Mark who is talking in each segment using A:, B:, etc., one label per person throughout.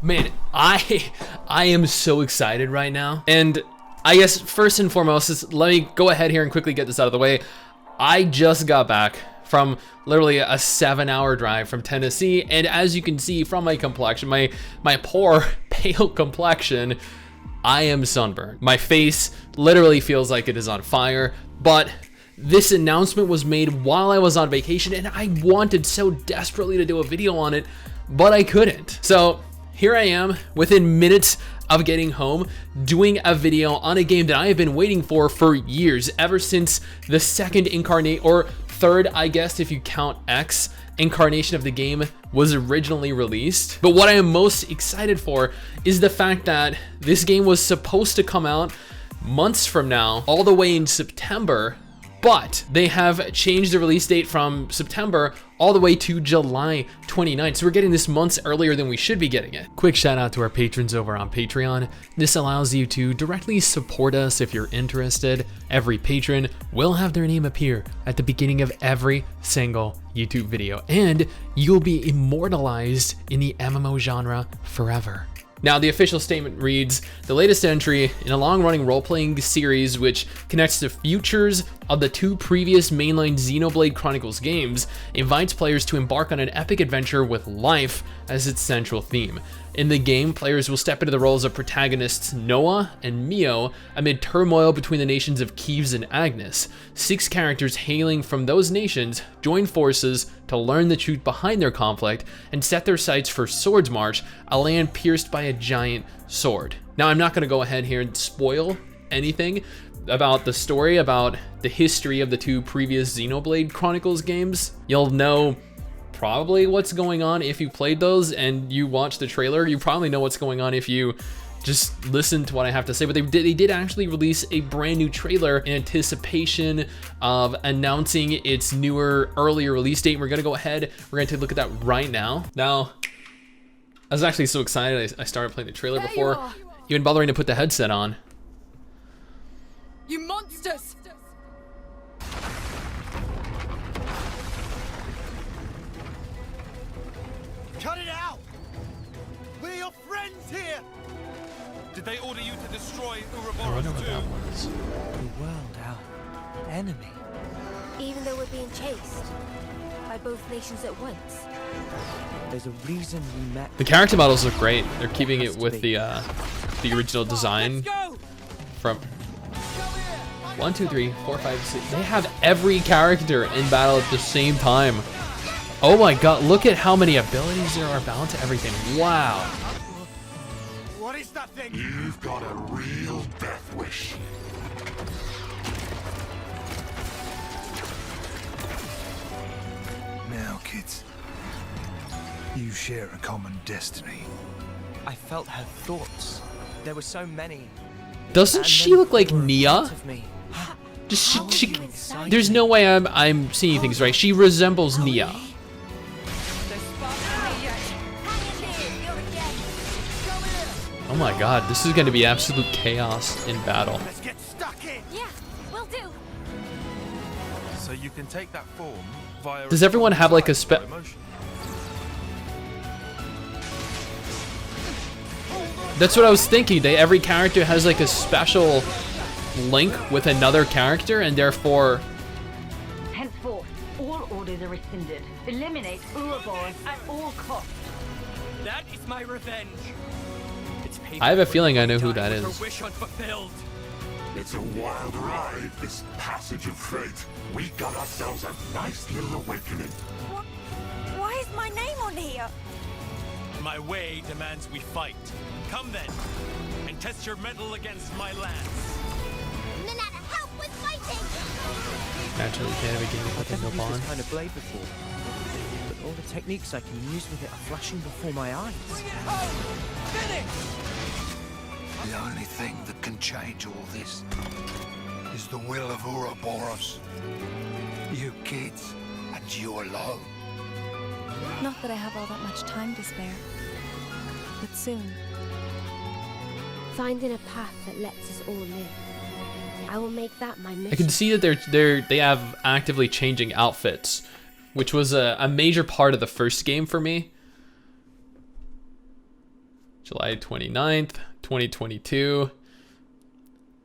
A: Man, I am so excited right now. And I guess first and foremost, let me go ahead here and quickly get this out of the way. I just got back from literally a 7-hour drive from Tennessee, and as you can see from my complexion, my poor pale complexion, I am sunburned. My face literally feels like it is on fire, but this announcement was made while I was on vacation, and I wanted so desperately to do a video on it, but I couldn't. So here I am within minutes of getting home doing a video on a game that I have been waiting for years, ever since the second incarnate, or third, I guess if you count X, incarnation of the game was originally released. But what I am most excited for is the fact that this game was supposed to come out months from now, all the way in September, but they have changed the release date from September all the way to July 29th. So we're getting this months earlier than we should be getting it. Quick shout out to our patrons over on Patreon. This allows you to directly support us if you're interested. Every patron will have their name appear at the beginning of every single YouTube video, and you'll be immortalized in the MMO genre forever. Now, the official statement reads, the latest entry in a long-running role-playing series which connects the futures of the two previous mainline Xenoblade Chronicles games invites players to embark on an epic adventure with life as its central theme. In the game, players will step into the roles of protagonists Noah and Mio amid turmoil between the nations of Kiev and Agnes. 6 characters hailing from those nations join forces to learn the truth behind their conflict and set their sights for Swordsmarch, a land pierced by a giant sword. Now, I'm not going to go ahead here and spoil anything about the story, about the history of the two previous Xenoblade Chronicles games. You'll know probably what's going on if you played those and you watched the trailer. You probably know what's going on if you just listen to what I have to say, but they did actually release a brand new trailer in anticipation of announcing its newer, earlier release date. We're gonna go ahead, we're gonna take a look at that right now. Now, I was actually so excited I started playing the trailer before even bothering to put the headset on.
B: You monsters!
C: Cut it out! We're your friends here! Did they order you to destroy
A: I wonder
C: Ouroboros
A: what that
C: too?
A: was.
D: The world, our enemy.
E: Even though we're being chased by both nations at once.
D: There's a reason we met.
A: The character models look great. They're keeping it with the original design from 1, 2, 3, 4, 5, 6. They have every character in battle at the same time. Oh my god, look at how many abilities there are bound to everything. Wow.
C: What is that thing?
F: You've got a real death wish.
G: Now, kids, you share a common destiny.
D: I felt her thoughts. There were so many.
A: Doesn't
D: And
A: she
D: then
A: look like
D: they were a
A: Nia?
D: part of me.
A: Just there's no way I'm seeing things right. She resembles Nia. Oh my god, this is gonna be absolute chaos in battle.
C: Let's get stuck in!
E: Yeah, will do.
C: So you can take that form via...
A: Does everyone have like a That's what I was thinking. Every character has like a special link with another character, and therefore
H: Henceforth, all orders are rescinded. Eliminate Ouroboros at all costs.
I: That is my revenge. It's
A: I have a feeling I know who that
I: her
A: is.
I: wish unfulfilled.
F: It's a wild ride, this passage of fate. We got ourselves a nice little awakening.
E: Why is my name on here?
I: My way demands we fight. Come then, and test your mettle against my lance.
E: Nanana, help with fighting!
A: naturally can't have a game
D: I've
A: with
D: never
A: no
D: used
A: bond.
D: this kind of blade before, but all the techniques I can use with it are flashing before my eyes.
G: The only thing that can change all this is the will of Ouroboros. You kids, and you alone.
J: Not that I have all that much time to spare, but soon.
E: Finding a path that lets us all live. I will make that my mission.
A: I can see that they have actively changing outfits, which was a major part of the first game for me. July 29th, 2022.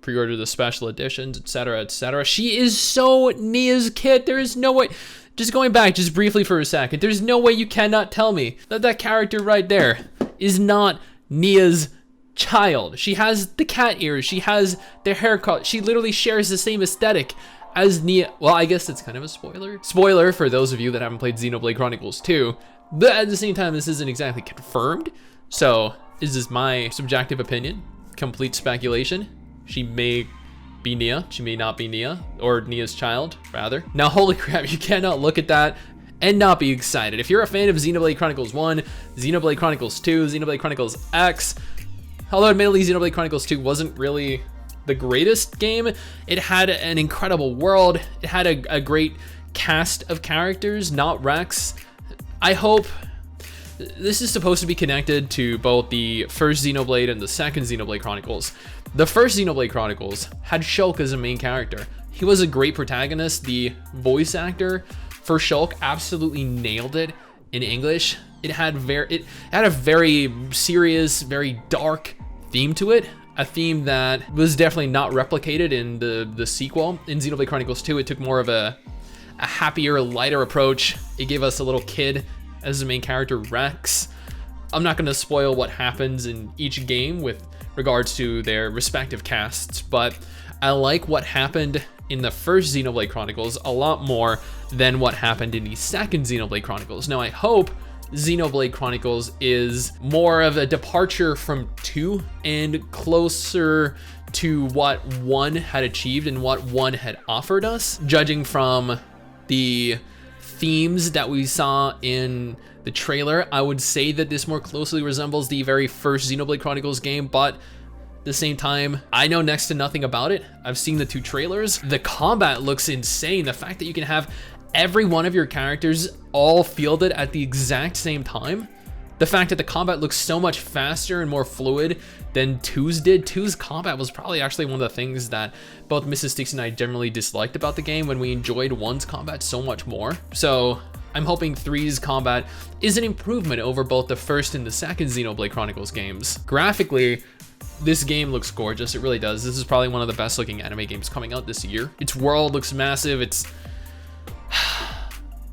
A: Pre-order the special editions, etc., etc. She is so Nia's kid. There is no way. Just going back just briefly for a second. There's no way you cannot tell me that that character right there is not Nia's child. She has the cat ears. She has the haircut. She literally shares the same aesthetic as Nia. Well, I guess it's kind of a spoiler. Spoiler for those of you that haven't played Xenoblade Chronicles 2. But at the same time, this isn't exactly confirmed. So, is this my subjective opinion? Complete speculation. She may be Nia, she may not be Nia, or Nia's child, rather. Now, holy crap, you cannot look at that and not be excited. If you're a fan of Xenoblade Chronicles 1, Xenoblade Chronicles 2, Xenoblade Chronicles X, although admittedly Xenoblade Chronicles 2 wasn't really the greatest game, it had an incredible world, it had a great cast of characters, not Rex. I hope this is supposed to be connected to both the first Xenoblade and the second Xenoblade Chronicles. The first Xenoblade Chronicles had Shulk as a main character. He was a great protagonist. The voice actor for Shulk absolutely nailed it in English. It had a very serious, very dark theme to it. A theme that was definitely not replicated in the sequel. In Xenoblade Chronicles 2, it took more of a happier, lighter approach. It gave us a little kid as the main character, Rex. I'm not going to spoil what happens in each game with regards to their respective casts, but I like what happened in the first Xenoblade Chronicles a lot more than what happened in the second Xenoblade Chronicles. Now, I hope Xenoblade Chronicles is more of a departure from 2 and closer to what 1 had achieved and what 1 had offered us, judging from the themes that we saw in the trailer. I would say that this more closely resembles the very first Xenoblade Chronicles game, but at the same time, I know next to nothing about it. I've seen the 2 trailers. The combat looks insane. The fact that you can have every one of your characters all fielded at the exact same time. The fact that the combat looks so much faster and more fluid than 2's did. 2's combat was probably actually one of the things that both MRSSSTIX and I generally disliked about the game when we enjoyed 1's combat so much more. So I'm hoping 3's combat is an improvement over both the first and the second Xenoblade Chronicles games. Graphically, this game looks gorgeous. It really does. This is probably one of the best looking anime games coming out this year. Its world looks massive. It's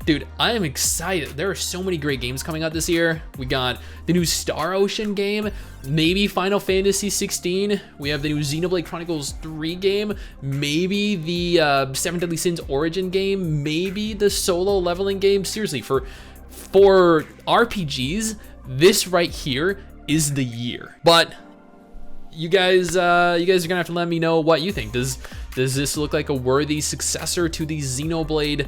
A: dude, I am excited. There are so many great games coming out this year. We got the new Star Ocean game, maybe Final Fantasy 16. We have the new Xenoblade Chronicles 3 game, maybe the 7 Deadly Sins Origin game, maybe the solo leveling game. Seriously, for RPGs, this right here is the year. But you guys are gonna have to let me know what you think. Does this look like a worthy successor to the Xenoblade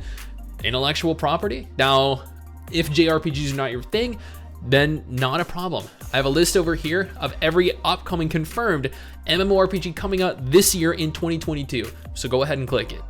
A: intellectual property? Now, if JRPGs are not your thing, then not a problem. I have a list over here of every upcoming confirmed MMORPG coming out this year in 2022. So go ahead and click it.